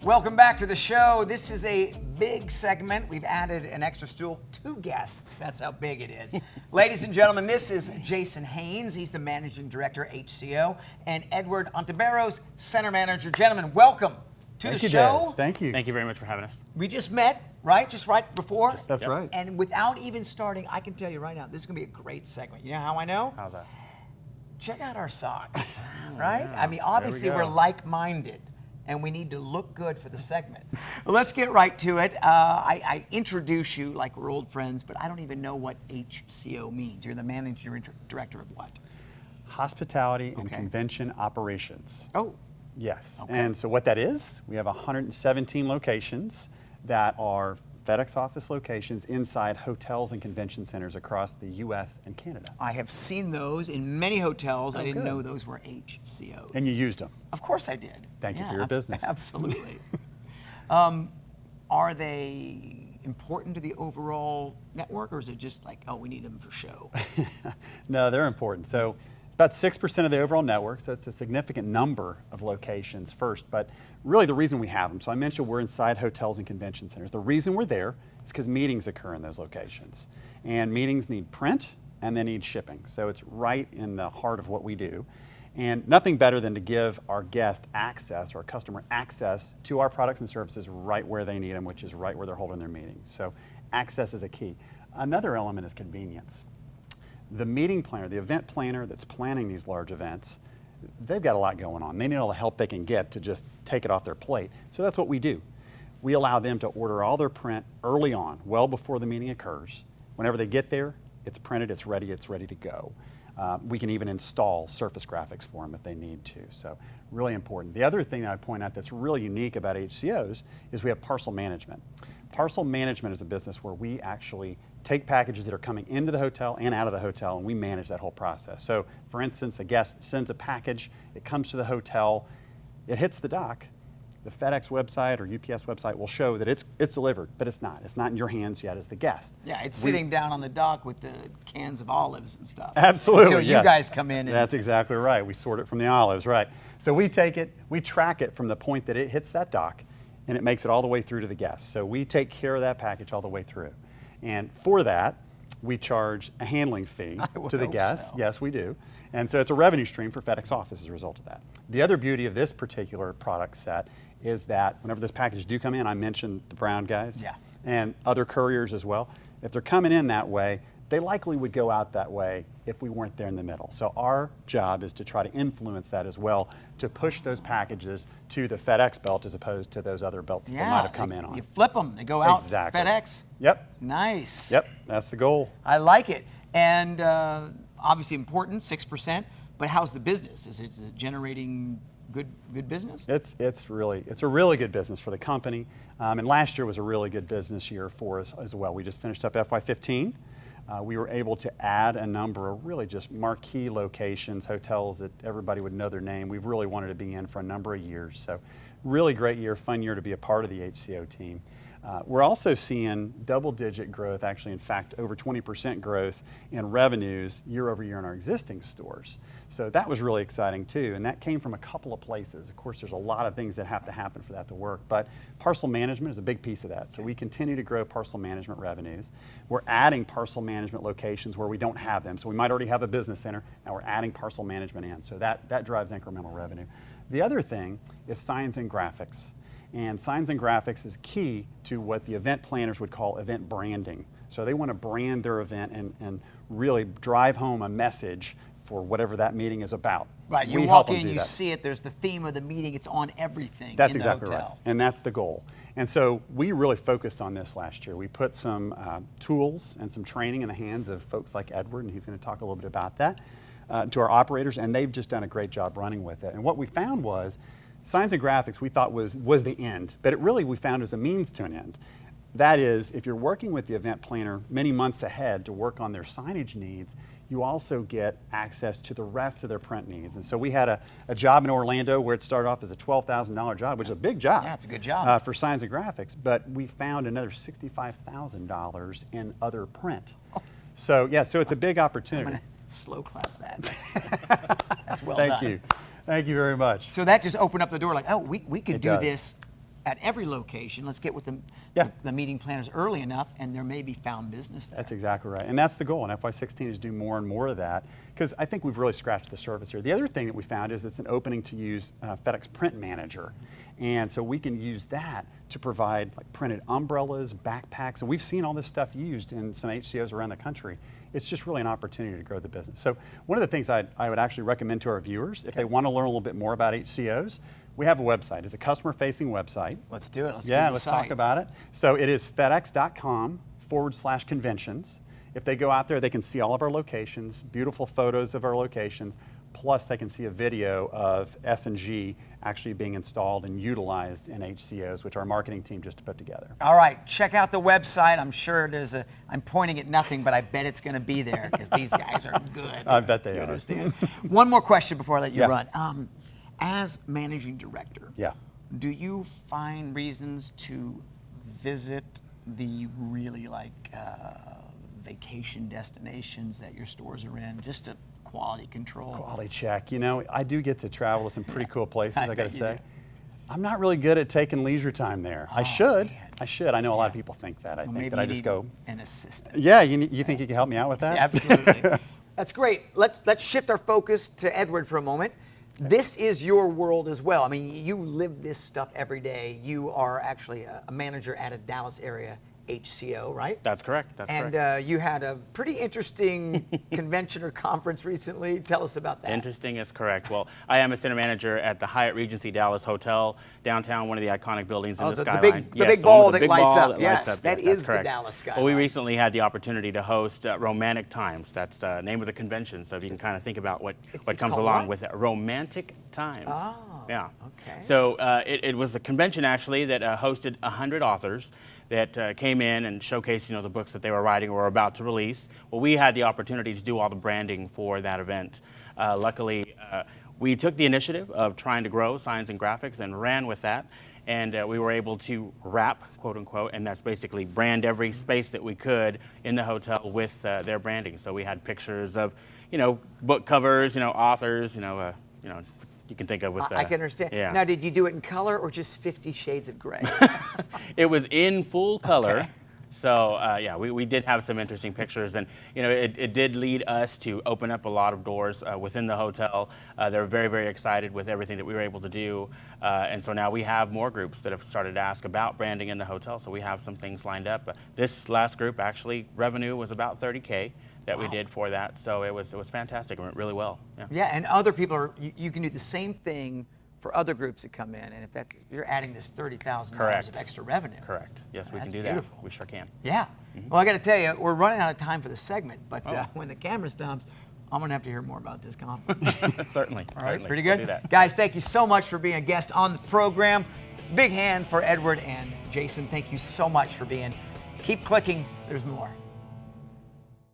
Welcome back to the show. This is a big segment. We've added an extra stool, 2 guests. That's how big it is. Ladies and gentlemen, this is Jason Haynes. He's the Managing Director, HCO, and Edward Ontiveros, Center Manager. Gentlemen, welcome to the show. Dave. Thank you. Thank you very much for having us. We just met, right? Just right before? That's right. And without even starting, I can tell you right now, this is going to be a great segment. You know how I know? How's that? Check out our socks, right? yeah. I mean, obviously go. we're like-minded, and we need to look good for the segment. Well, let's get right to it. I introduce you like we're old friends, but I don't even know what HCO means. You're the Managing Director of what? Hospitality and Convention Operations. Oh. Yes. Okay. And so what that is, we have 117 locations that are FedEx Office locations inside hotels and convention centers across the U.S. and Canada. I have seen those in many hotels. I didn't good. know those were HCOs. And you used them. Of course I did. Thank you for your business. Absolutely. Are they important to the overall network, or is it just like, oh, we need them for show? No, they're important. So about 6% of the overall network, so it's a significant number of locations first, but really the reason we have them, so I mentioned we're inside hotels and convention centers. The reason we're there is because meetings occur in those locations. And meetings need print and they need shipping. So it's right in the heart of what we do. And nothing better than to give our guest access, or our customer access to our products and services right where they need them, which is right where they're holding their meetings. So access is a key. Another element is convenience. The meeting planner, the event planner that's planning these large events, they've got a lot going on. They need all the help they can get to just take it off their plate. So that's what we do. We allow them to order all their print early on, well before the meeting occurs. Whenever they get there, it's printed, it's ready to go. We can even install surface graphics for them if they need to. So really important. The other thing that I point out that's really unique about HCOs is we have parcel management. Parcel management is a business where we actually take packages that are coming into the hotel and out of the hotel, and we manage that whole process. So for instance, a guest sends a package, it comes to the hotel, it hits the dock. The FedEx website or UPS website will show that it's delivered, but it's not. It's not in your hands yet as the guest. Yeah, it's sitting down on the dock with the cans of olives and stuff. Absolutely, Until yes. you guys come in. And That's exactly right. We sort it from the olives, right. So we take it, we track it from the point that it hits that dock, and it makes it all the way through to the guest. So we take care of that package all the way through. And for that, we charge a handling fee to the guest. So. Yes, we do. And so it's a revenue stream for FedEx Office as a result of that. The other beauty of this particular product set is that whenever those packages do come in, I mentioned the Brown guys and other couriers as well. If they're coming in that way, they likely would go out that way if we weren't there in the middle. So our job is to try to influence that as well, to push those packages to the FedEx belt as opposed to those other belts that they might have come in on. You flip them, they go out Exactly. FedEx. Yep. Nice. Yep, that's the goal. I like it. And obviously important, 6%, but how's the business? Is it generating good business? It's a really good business for the company. And last year was a really good business year for us as well. We just finished up FY15. We were able to add a number of really just marquee locations, hotels that everybody would know their name. We've really wanted to be in for a number of years. So really great year, fun year to be a part of the HCO team. We're also seeing double-digit growth, actually, in fact, over 20% growth in revenues year over year in our existing stores. So that was really exciting too, and that came from a couple of places. Of course, there's a lot of things that have to happen for that to work, but parcel management is a big piece of that. So we continue to grow parcel management revenues. We're adding parcel management locations where we don't have them. So we might already have a business center, now we're adding parcel management in. So that drives incremental revenue. The other thing is signs and graphics. And signs and graphics is key to what the event planners would call event branding. So they want to brand their event and really drive home a message for whatever that meeting is about. Right, you We walk help them in, do you that. see it, there's the theme of the meeting, it's on everything That's in exactly the right, hotel. and that's the goal. And so we really focused on this last year. We put some tools and some training in the hands of folks like Edward, and he's going to talk a little bit about that, to our operators, and they've just done a great job running with it. And what we found was, signs and graphics we thought was the end, but it really we found as a means to an end. That is, if you're working with the event planner many months ahead to work on their signage needs, you also get access to the rest of their print needs. And so we had a job in Orlando where it started off as a $12,000 job, which is a big job. Yeah, it's a good job. For signs and graphics, but we found another $65,000 in other print. So yeah, so it's a big opportunity. I'm gonna slow clap that. That's well done. Thank you. Thank you very much. So that just opened up the door like, oh, we could It do does. this at every location. Let's get with Yeah. the meeting planners early enough, and there may be found business there. That's exactly right. And that's the goal in FY16 is do more and more of that, because I think we've really scratched the surface here. The other thing that we found is it's an opening to use FedEx Print Manager. And so we can use that to provide like printed umbrellas, backpacks, and we've seen all this stuff used in some HCOs around the country. It's just really an opportunity to grow the business. So one of the things I would actually recommend to our viewers, if they want to learn a little bit more about HCOs, we have a website. It's a customer-facing website. Let's do it. Let's Yeah, give the let's site. talk about it. So it is fedex.com/conventions. If they go out there, they can see all of our locations, beautiful photos of our locations, plus they can see a video of S&G actually being installed and utilized in HCOs, which our marketing team just put together. All right, check out the website. I'm sure I'm pointing at nothing, but I bet it's going to be there because these guys are good. I bet they You are. understand? One more question before I let you Yeah. run. As managing director, Yeah. do you find reasons to visit the really vacation destinations that your stores are in, just to quality control? Quality check. You know, I do get to travel to some pretty cool places, I got bet to you say. do. I'm not really good at taking leisure time there. I Oh, should. man. I should. I know a lot of people think that. I Well, think maybe that I you just need go, an assistant. yeah, you think you can help me out with that? Absolutely. That's great. Let's shift our focus to Edward for a moment. This is your world as well. I mean, you live this stuff every day. You are actually a manager at a Dallas area HCO, right? That's correct. That's correct. And you had a pretty interesting convention or conference recently. Tell us about that. Interesting is correct. Well, I am a center manager at the Hyatt Regency Dallas Hotel, downtown, one of the iconic buildings in Oh, the the skyline. big- the big one ball with the that big lights ball up. that Yes, lights up. that Yes, that's is the correct. Dallas Well, we skyline. recently had the opportunity to host Romantic Times. That's the name of the convention. So if you can kind of think about what It's comes called along what? with it. Romantic Times. Oh, Yeah. okay. So it was a convention actually that hosted 100 authors that came in and showcased, the books that they were writing or were about to release. Well, we had the opportunity to do all the branding for that event. Luckily, we took the initiative of trying to grow Signs and Graphics and ran with that. And we were able to wrap, quote unquote, and that's basically brand every space that we could in the hotel with their branding. So we had pictures of, book covers, authors, you can think of with. I can understand. Yeah. Now, did you do it in color or just 50 Shades of Gray? It was in full color. Okay. So yeah, we did have some interesting pictures, and it did lead us to open up a lot of doors within the hotel. They were very, very excited with everything that we were able to do, and so now we have more groups that have started to ask about branding in the hotel. So we have some things lined up. This last group actually revenue was about $30K that we did for that. So it was fantastic. It went really well. Yeah. Yeah, and other people you can do the same thing for other groups that come in, and if you're adding this $30,000 Correct. of extra revenue. Correct. Yes, we That's can do beautiful. that. We sure can. Yeah. Well, I got to tell you, we're running out of time for the segment, but when the camera stops, I'm going to have to hear more about this conference. Certainly. All right, certainly. pretty We'll good. do that. Guys, thank you so much for being a guest on the program. Big hand for Edward and Jason. Thank you so much for being. Keep clicking. There's more.